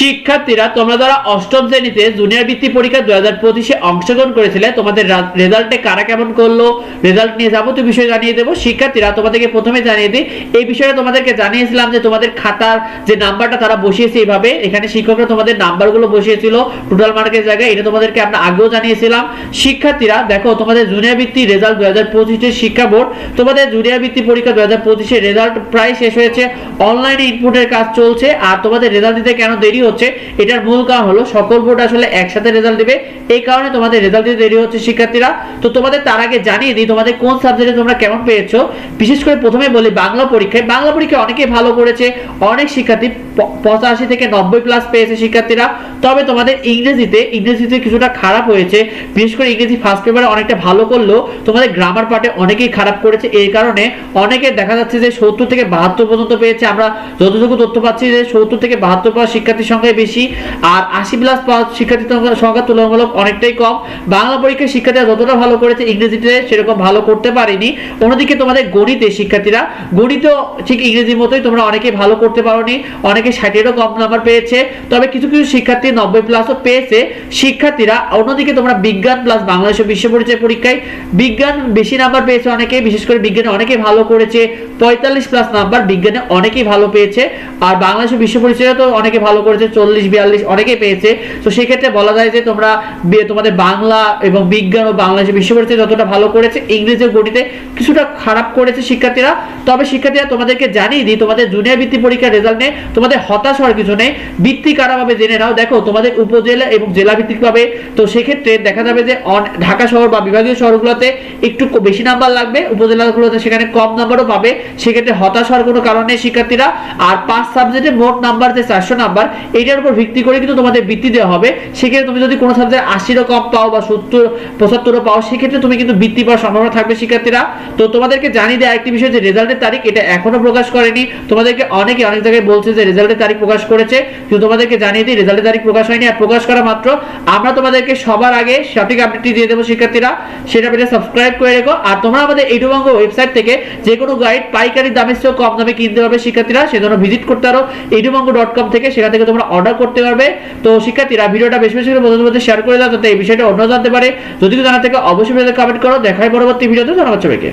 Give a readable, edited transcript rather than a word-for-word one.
শিক্ষার্থীরা তোমরা যারা অষ্টম শ্রেণীতে জুনিয়র বৃত্তি পরীক্ষা 2025-এ অংশগ্রহণ করেছিলে তোমাদের রেজাল্টে কারা কেমন করলো রেজাল্ট নিয়ে যাবতীয় বিষয় জানিয়ে দেবো। শিক্ষার্থীরা তোমাদেরকে প্রথমে জানিয়ে দিই এই বিষয়টা তোমাদেরকে জানিয়েছিলাম যে তোমাদের খাতার যে নাম্বারটা তারা বসিয়েছে এইভাবে, এখানে শিক্ষকরা তোমাদের নাম্বারগুলো বসিয়েছিল টোটাল মার্কের জায়গায়, এটা তোমাদেরকে আমরা আগেও জানিয়েছিলাম। শিক্ষার্থীরা দেখো তোমাদের জুনিয়র বৃত্তি রেজাল্ট 2025-এর শিক্ষা বোর্ড তোমাদের জুনিয়র বৃত্তি পরীক্ষা 2025-এর রেজাল্ট প্রায় শেষ হয়েছে, অনলাইনে ইনপুটের কাজ চলছে। আর তোমাদের রেজাল্ট দিতে কেন দেরি হচ্ছে এটার মূল কারণ হলো সকল বোর্ড আসলে একসাথে রেজাল্ট দিবে, এই কারণে তোমাদের রেজাল্ট দিতে দেরি হচ্ছে শিক্ষার্থীরা। তো তোমাদের তার আগে জানিয়ে দিই তোমাদের কোন সাবজেক্টে তোমরা কেমন পেয়েছো। বিশেষ করে প্রথমে বলি বাংলা পরীক্ষায় অনেকে ভালো করেছে, অনেক শিক্ষার্থী 85 থেকে 90 প্লাস পেয়েছে শিক্ষার্থীরা। তবে তোমাদের ইংরেজিতে কিছুটা খারাপ হয়েছে, বিশেষ করে ইংরেজি ফার্স্ট পেপারে অনেকটা ভালো করলেও তোমাদের গ্রামার পার্টে অনেকেই খারাপ করেছে। এই কারণে অনেকে দেখা যাচ্ছে যে 70 থেকে 72 পর্যন্ত পেয়েছে। আমরা যতটুকু তথ্য পাচ্ছি যে 70 থেকে 72 পাওয়া শিক্ষার্থীর সংখ্যাই বেশি, আর 80 প্লাস পাওয়া শিক্ষার্থীর সংখ্যা তুলনামূলক অনেকটাই কম। বাংলা পরীক্ষায় শিক্ষার্থীরা যতটা ভালো করেছে ইংরেজিতে সেরকম ভালো করতে পারেনি। অন্যদিকে তোমাদের গণিতে শিক্ষার্থীরা গণিতও ঠিক ইংরেজির মতোই তোমরা অনেকে ভালো করতে পারোনি, অনেকে 60-এরও কম নাম্বার পেয়েছে, তবে কিছু কিছু শিক্ষার্থী 90 প্লাসও পেয়েছে শিক্ষার্থীরা। অন্যদিকে তোমরা বিজ্ঞান প্লাস বাংলাদেশ বিশ্ব পরিচয় পরীক্ষায় বিজ্ঞান বেশি নাম্বার পেয়েছে অনেকে, বিশেষ করে বিজ্ঞানে অনেকে ভালো করেছে, 45 প্লাস নাম্বার বিজ্ঞানে অনেকেই ভালো পেয়েছে। আর বাংলাদেশ বিশ্ব পরিচয় তো অনেকে ভালো করেছে, 40-42 অনেকেই পেয়েছে। তো সেই ক্ষেত্রে বলা যায় যে তোমরা তোমাদের বাংলা এবং বিজ্ঞান ও বাংলাদেশ বিশ্ব পরিচয় যতটা ভালো করেছে, ইংরেজি ও গণিতে কিছুটা খারাপ করেছে শিক্ষার্থীরা। তবে শিক্ষার্থীরা তোমাদেরকে জানিয়ে দিই তোমাদের জুনিয়র বৃত্তি পরীক্ষার রেজাল্ট নিয়ে তোমাদের হতাশ হওয়ার কিছু নেই। বৃত্তি কারা পাবে জেনে নাও। দেখো তোমাদের উপজেলা এবং জেলা ভিত্তিক পাবে, তো সেক্ষেত্রে দেখা যাবে যে ঢাকা শহর বা বিভাগীয় শহরগুলোতে একটু বেশি নাম্বার লাগবে, উপজেলাগুলোতে সেখানে কম নাম্বারও পাবে। সেক্ষেত্রে হতাশ হওয়ার কোনো কারণ নেই শিক্ষার্থীরা। আর 5 সাবজেক্টে মোট নাম্বার যে 400 নাম্বার, এইটার উপর ভিত্তি করে কিন্তু তোমাদের বৃত্তি দেওয়া হবে। সেক্ষেত্রে তুমি যদি কোনো সাবজেক্ট 80-ও কম পাও বা 70-75-ও পাও, সেক্ষেত্রে তুমি কিন্তু বৃত্তি পাওয়ার সম্ভাবনা থাকবে শিক্ষার্থীরা। তো তোমাদেরকে জানিয়ে দেয় আরেকটি বিষয় যে রেজাল্টের তারিখ এটা এখনো প্রকাশ করেনি। তোমাদেরকে অনেক জায়গায় বলছে যে রেজাল্টের তারিখ প্রকাশ করেছে, কিন্তু তোমাদেরকে জানিয়ে দিই রেজাল্টের তারিখ প্রকাশ হয়নি। আর প্রকাশ করা মাত্র আমরা তোমাদেরকে সবার আগে সঠিক আপডেটটি দিয়ে দেবো শিক্ষার্থীরা, সেটা পেলে সাবস্ক্রাইব করে রেখো। আর তোমরা আমাদের ইডুবঙ্গ ওয়েবসাইট থেকে যে কোনো গাইড পাইকারি দামের চেয়েও কম দামে কিনতে পারবে শিক্ষার্থীরা, সেজন্য ভিজিট করতে পারো edubongo.com থেকে, সেখান থেকে তোমরা অর্ডার করতে পারবে। তো শিক্ষার্থীরা ভিডিওটা বেশি বেশি করে বন্ধুদের মধ্যে শেয়ার করে দাও যাতে এই বিষয়টা অন্য জানতে পারে। যদি জানা থাকে অবশ্যই কমেন্ট করো। দেখাই পরবর্তী ভিডিওতে। ধন্যবাদ সবাইকে।